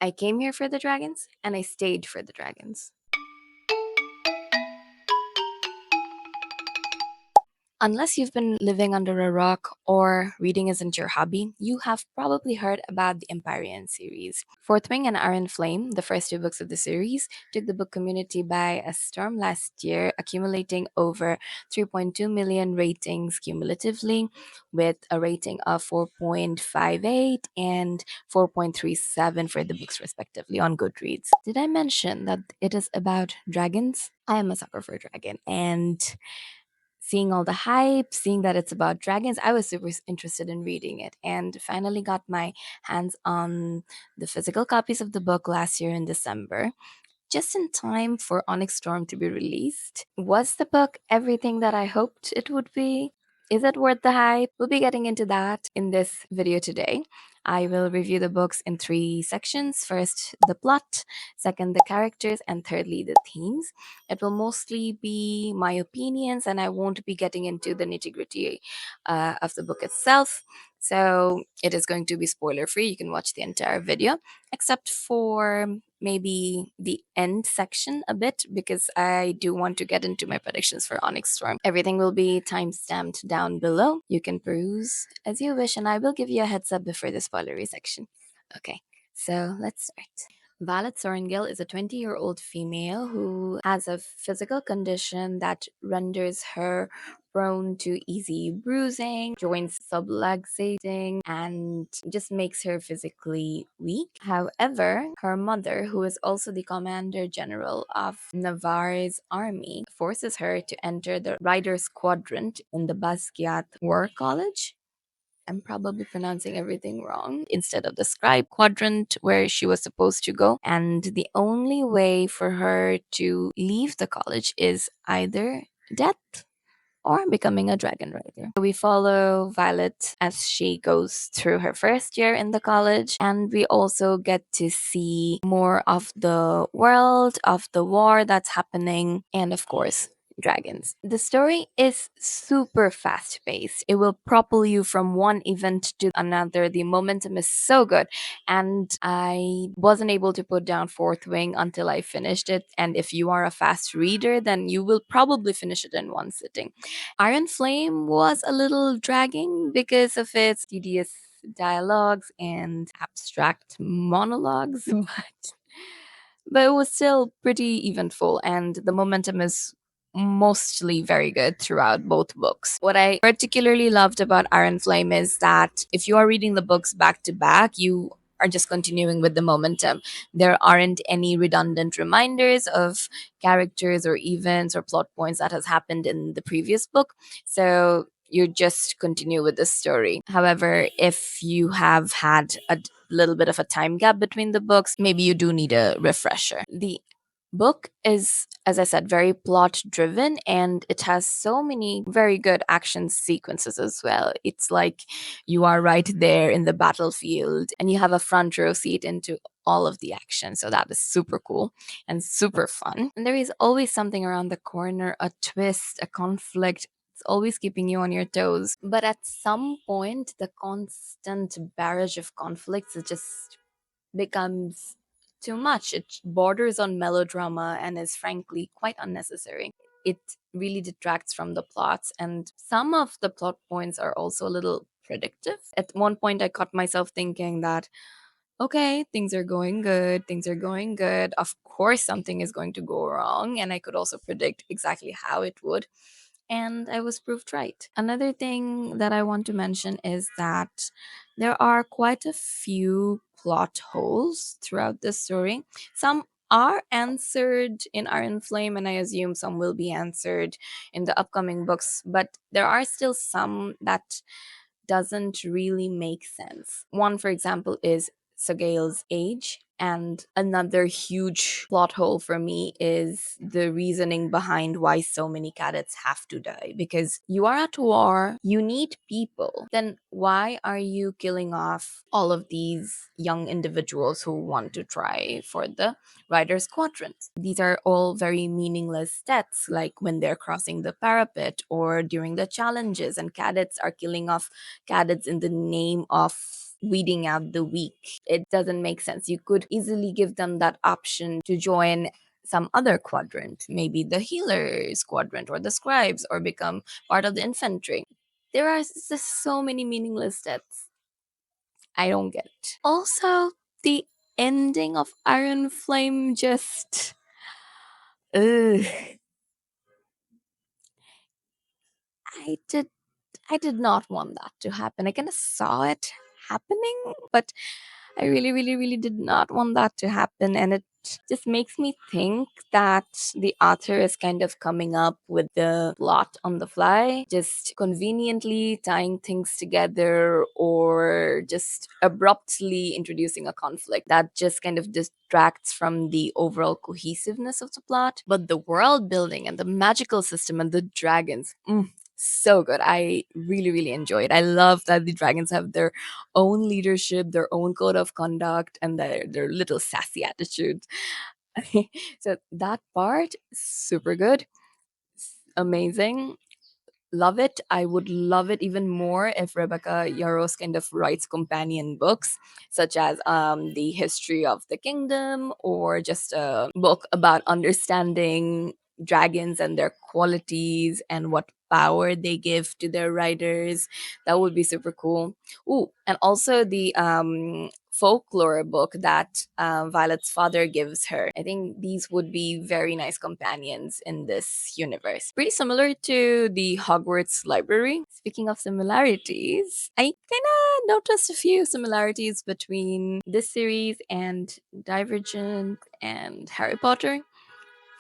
I came here for the dragons, and I stayed for the dragons. Unless you've been living under a rock or reading isn't your hobby, you have probably heard about the Empyrean series. Fourth Wing and Iron Flame, the first two books of the series, took the book community by a storm last year, accumulating over 3.2 million ratings cumulatively, with a rating of 4.58 and 4.37 for the books, respectively, on Goodreads. Did I mention that it is about dragons? I am a sucker for dragon, and seeing all the hype, seeing that it's about dragons, I was super interested in reading it and finally got my hands on the physical copies of the book last year in December, just in time for Onyx Storm to be released. Was the book everything that I hoped it would be? Is it worth the hype? We'll be getting into that in this video today. I will review the books in three sections. First, the plot, second, the characters, and thirdly, the themes. It will mostly be my opinions, and I won't be getting into the nitty gritty of the book itself. So it is going to be spoiler free. You can watch the entire video, except for maybe the end section a bit, because I do want to get into my predictions for Onyx Storm. Everything will be time stamped down below. You can peruse as you wish, and I will give you a heads up before the spoilery section. Okay, so let's start. Violet Sorrengill is a 20-year-old female who has a physical condition that renders her prone to easy bruising, joint subluxating, and just makes her physically weak. However, her mother, who is also the commander general of Navarre's army, forces her to enter the Riders Quadrant in the Basquiat War College. I'm probably pronouncing everything wrong, instead of the scribe quadrant where she was supposed to go. And the only way for her to leave the college is either death or becoming a dragon rider. We follow Violet as she goes through her first year in the college, and we also get to see more of the world, of the war that's happening, and of course, dragons. The story is super fast paced. It will propel you from one event to another. The momentum is so good, and I wasn't able to put down Fourth Wing until I finished it. And if you are a fast reader, then you will probably finish it in one sitting. Iron Flame was a little dragging because of its tedious dialogues and abstract monologues, but it was still pretty eventful, and the momentum is mostly very good throughout both books. What I particularly loved about Iron Flame is that if you are reading the books back to back, you are just continuing with the momentum. There aren't any redundant reminders of characters or events or plot points that has happened in the previous book. So you just continue with the story. However, if you have had a little bit of a time gap between the books, maybe you do need a refresher. The book is, as I said, very plot driven, and it has so many very good action sequences as well. It's like you are right there in the battlefield and you have a front row seat into all of the action. So that is super cool and super fun. And there is always something around the corner, a twist, a conflict. It's always keeping you on your toes. But at some point, the constant barrage of conflicts, it just becomes too much. It borders on melodrama and is frankly quite unnecessary. It really detracts from the plots, and some of the plot points are also a little predictive. At one point, I caught myself thinking that, okay, things are going good, things are going good. Of course, something is going to go wrong, and I could also predict exactly how it would. And I was proved right. Another thing that I want to mention is that there are quite a few plot holes throughout the story. Some are answered in Iron Flame, and I assume some will be answered in the upcoming books, but there are still some that doesn't really make sense. One, for example, is Sogale's age. And another huge plot hole for me is the reasoning behind why so many cadets have to die. Because you are at war, you need people. Then why are you killing off all of these young individuals who want to try for the Riders Quadrant? These are all very meaningless deaths, like when they're crossing the parapet or during the challenges, and cadets are killing off cadets in the name of weeding out the weak. It doesn't make sense. You could easily give them that option to join some other quadrant, maybe the healers quadrant or the scribes, or become part of the infantry. There are just so many meaningless deaths. I don't get it. Also, the ending of Iron Flame just. Ugh. I did I did not want that to happen. I kind of saw it happening, but I really, really, really did not want that to happen. And it just makes me think that the author is kind of coming up with the plot on the fly, just conveniently tying things together or just abruptly introducing a conflict that just kind of distracts from the overall cohesiveness of the plot. But the world building and the magical system and the dragons. So good. I really, really enjoy it. I love that the dragons have their own leadership, their own code of conduct, and their little sassy attitude. So that part, super good. Amazing. Love it. I would love it even more if Rebecca Yarros kind of writes companion books, such as the history of the kingdom, or just a book about understanding dragons and their qualities and what power they give to their riders. That would be super cool. Ooh, and also the folklore book that Violet's father gives her. I think these would be very nice companions in this universe. Pretty similar to the Hogwarts library. Speaking of similarities, I kind of noticed a few similarities between this series and Divergent and Harry Potter.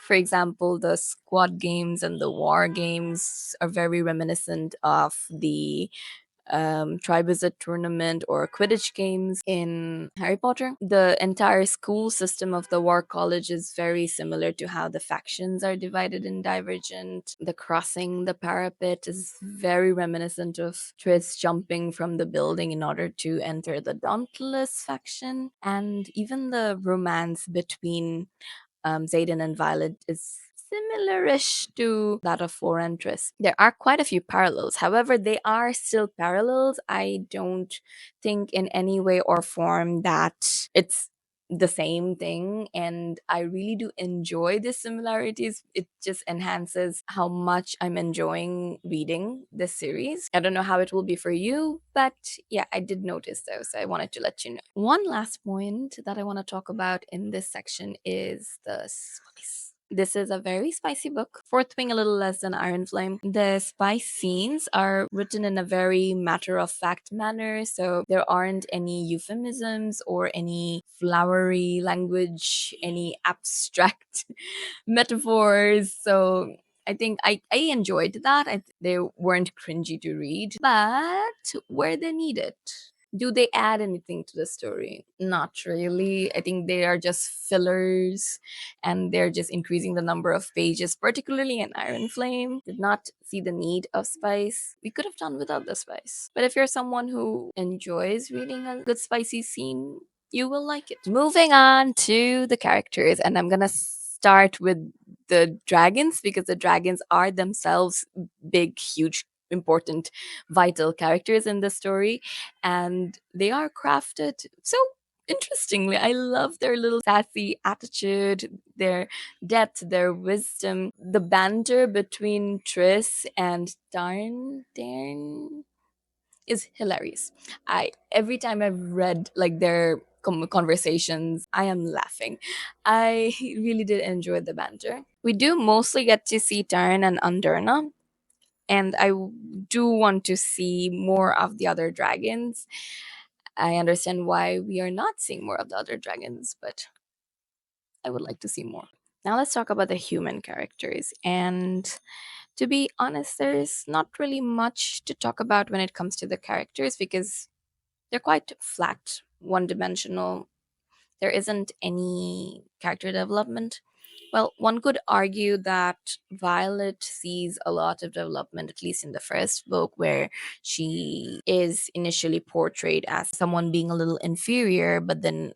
For example, the squad games and the war games are very reminiscent of the Triwizard tournament or Quidditch games in Harry Potter. The entire school system of the War College is very similar to how the factions are divided in Divergent. The crossing the parapet is very reminiscent of Triss jumping from the building in order to enter the Dauntless faction. And even the romance between Zayden and Violet is similar-ish to that of Four and Triss. There are quite a few parallels. However, they are still parallels. I don't think in any way or form that it's the same thing, and I really do enjoy the similarities. It just enhances how much I'm enjoying reading this series. I don't know how it will be for you, but yeah, I did notice those, so I wanted to let you know. One last point that I want to talk about in this section is the spice. This is a very spicy book. Fourth Wing a little less than Iron Flame. The spice scenes are written in a very matter of fact manner, so there aren't any euphemisms or any flowery language, any abstract metaphors. So I think I enjoyed that. They weren't cringy to read, but where they needed. Do they add anything to the story? Not really. I think they are just fillers and they're just increasing the number of pages, particularly in Iron Flame. Did not see the need of spice. We could have done without the spice. But if you're someone who enjoys reading a good spicy scene, you will like it. Moving on to the characters, and I'm gonna start with the dragons because the dragons are themselves big, huge, important, vital characters in the story, and they are crafted so interestingly. I love their little sassy attitude, their depth, their wisdom, the banter between Triss and Darn is hilarious. I every time I've read like their conversations, I am laughing. I really did enjoy the banter. We do mostly get to see Tarn and Underna, and do want to see more of the other dragons. I understand why we are not seeing more of the other dragons, but I would like to see more. Now let's talk about the human characters. And to be honest, there's not really much to talk about when it comes to the characters because they're quite flat, one dimensional. There isn't any character development. Well, one could argue that Violet sees a lot of development, at least in the first book, where she is initially portrayed as someone being a little inferior, but then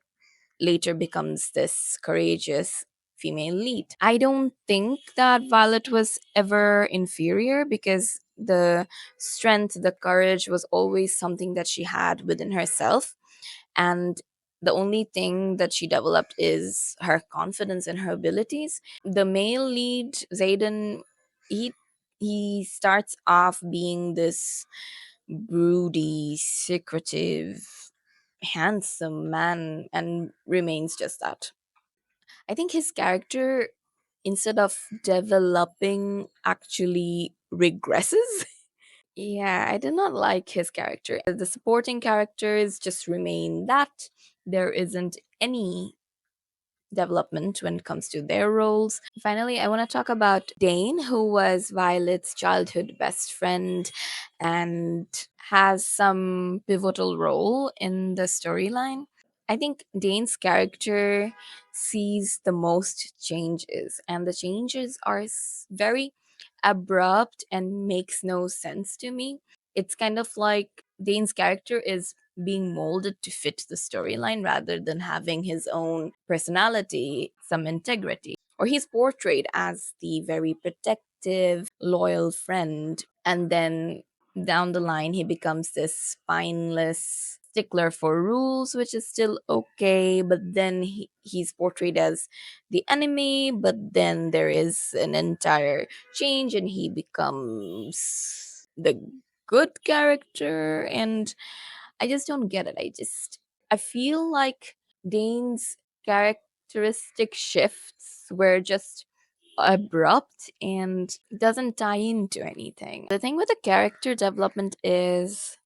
later becomes this courageous female lead. I don't think that Violet was ever inferior because The strength, the courage was always something that she had within herself. And the only thing that she developed is her confidence in her abilities. The male lead, Zayden, he he starts off being this broody, secretive, handsome man and remains just that. I think his character, instead of developing, actually regresses. Yeah, I did not like his character. The supporting characters just remain that. There isn't any development when it comes to their roles. Finally, I want to talk about Dane, who was Violet's childhood best friend and has some pivotal role in the storyline. I think Dane's character sees the most changes, and the changes are very abrupt and makes no sense to me. It's kind of like Dane's character is being molded to fit the storyline rather than having his own personality, some integrity. Or he's portrayed as the very protective, loyal friend, and then down the line he becomes this spineless stickler for rules, which is still okay, but then he's portrayed as the enemy, but then there is an entire change and he becomes the good character. And I just don't get it. I feel like Dane's characteristic shifts were just abrupt and doesn't tie into anything. The thing with the character development is,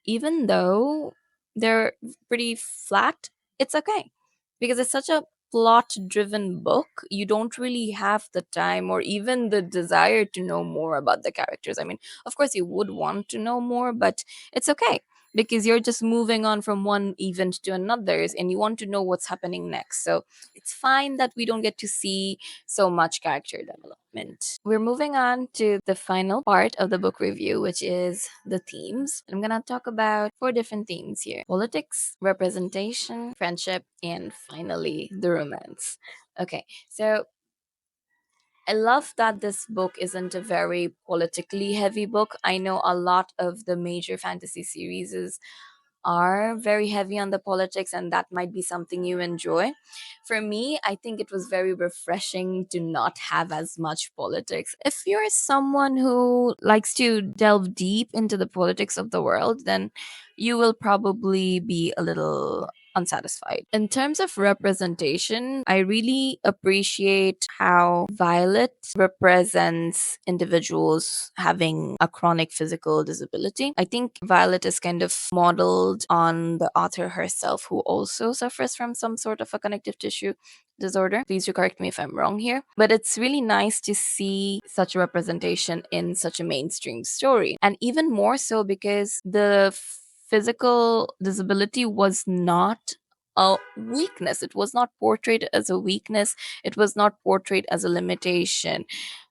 even though they're pretty flat, it's okay. Because it's such a plot driven book, you don't really have the time or even the desire to know more about the characters. I mean, of course, you would want to know more, but it's okay because you're just moving on from one event to another's and you want to know what's happening next. So it's fine that we don't get to see so much character development. We're moving on to the final part of the book review, which is the themes. I'm going to talk about four different themes here: politics, representation, friendship, and finally, the romance. Okay, so I love that this book isn't a very politically heavy book. I know a lot of the major fantasy series are very heavy on the politics, and that might be something you enjoy. For me, I think it was very refreshing to not have as much politics. If you're someone who likes to delve deep into the politics of the world, then you will probably be a little unsatisfied. In terms of representation, I really appreciate how Violet represents individuals having a chronic physical disability. I think Violet is kind of modeled on the author herself, who also suffers from some sort of a connective tissue disorder. Please do correct me if I'm wrong here. But it's really nice to see such a representation in such a mainstream story. And even more so because the physical disability was not a weakness. It was not portrayed as a weakness. It was not portrayed as a limitation,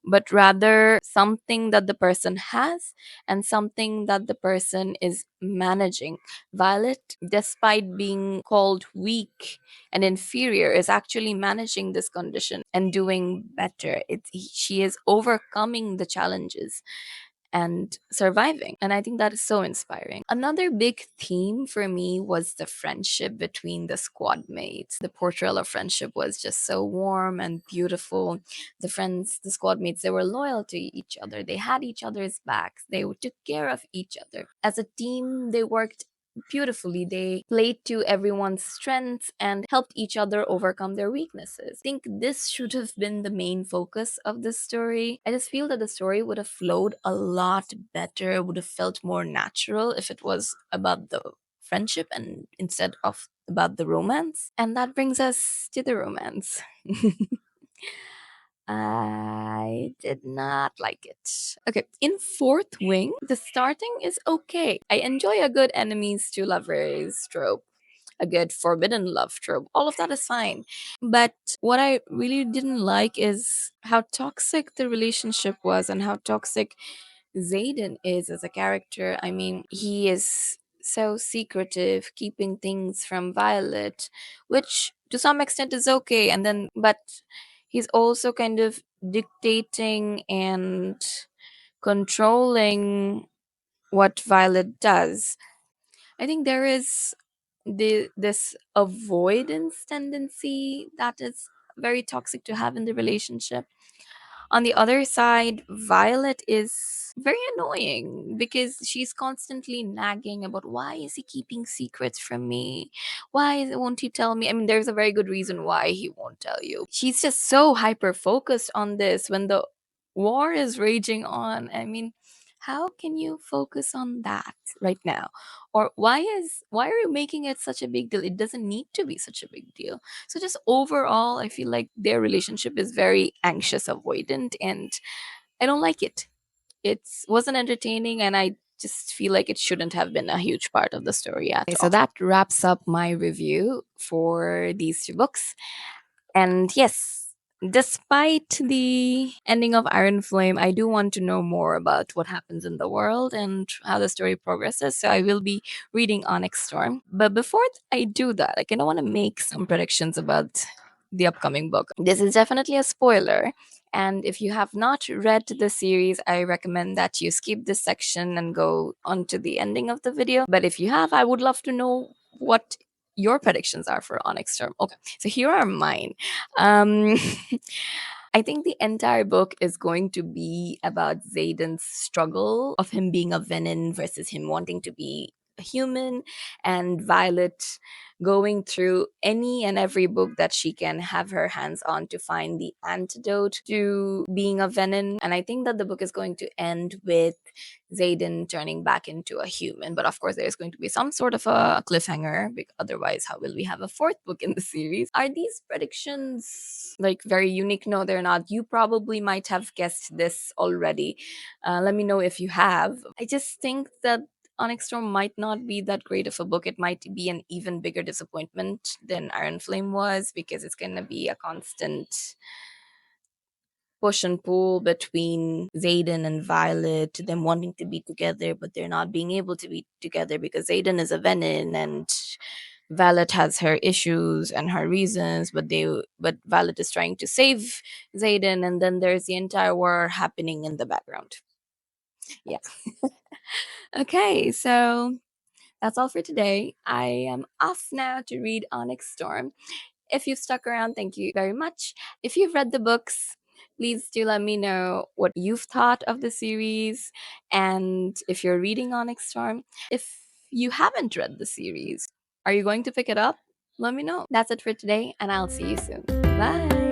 but rather something that the person has and something that the person is managing. Violet, despite being called weak and inferior, is actually managing this condition and doing better. She is overcoming the challenges and surviving. And I think that is so inspiring. Another big theme for me was the friendship between the squad mates. The portrayal of friendship was just so warm and beautiful. The squad mates, they were loyal to each other. They had each other's backs. They took care of each other. As a team, they worked beautifully. They played to everyone's strengths and helped each other overcome their weaknesses. I think this should have been the main focus of the story. I just feel that the story would have flowed a lot better, would have felt more natural if it was about the friendship and instead of about the romance. And that brings us to the romance. I did not like it. Okay, in Fourth Wing, the starting is okay. I enjoy a good enemies to lovers trope, a good forbidden love trope. All of that is fine. But what I really didn't like is how toxic the relationship was and how toxic Zayden is as a character. I mean, he is so secretive, keeping things from Violet, which to some extent is okay. And then, but he's also kind of dictating and controlling what Violet does. I think there is this avoidance tendency that is very toxic to have in the relationship. On the other side, Violet is very annoying because she's constantly nagging about why is he keeping secrets from me? Won't he tell me? I mean, there's a very good reason why he won't tell you. She's just so hyper focused on this when the war is raging on. I mean, how can you focus on that right now? Or why are you making it such a big deal? It doesn't need to be such a big deal. So just overall, I feel like their relationship is very anxious avoidant, and I don't like it. It wasn't entertaining, and I just feel like it shouldn't have been a huge part of the story at all. So that wraps up my review for these two books. And yes, despite the ending of Iron Flame, I do want to know more about what happens in the world and how the story progresses. So I will be reading Onyx Storm. But before I do that, I kind of want to make some predictions about the upcoming book. This is definitely a spoiler. And if you have not read the series, I recommend that you skip this section and go on to the ending of the video. But if you have, I would love to know what your predictions are for Onyx Storm. Okay, so here are mine. Um, I think the entire book is going to be about Zayden's struggle of him being a venom versus him wanting to be a human, and Violet going through any and every book that she can have her hands on to find the antidote to being a venom. And I think that the book is going to end with Zayden turning back into a human. But of course, there's going to be some sort of a cliffhanger. Otherwise, how will we have a fourth book in the series? Are these predictions like very unique? No, they're not. You probably might have guessed this already. Let me know if you have. I just think that Onyx Storm might not be that great of a book. It might be an even bigger disappointment than Iron Flame was because it's going to be a constant push and pull between Zayden and Violet, them wanting to be together, but they're not being able to be together because Zayden is a Venin and Violet has her issues and her reasons, but Violet is trying to save Zayden, and then there's the entire war happening in the background. Yeah. Okay, so that's all for today. I am off now to read Onyx Storm. If you've stuck around, thank you very much. If you've read the books, please do let me know what you've thought of the series and if you're reading Onyx Storm. If you haven't read the series, are you going to pick it up? Let me know. That's it for today, and I'll see you soon. Bye.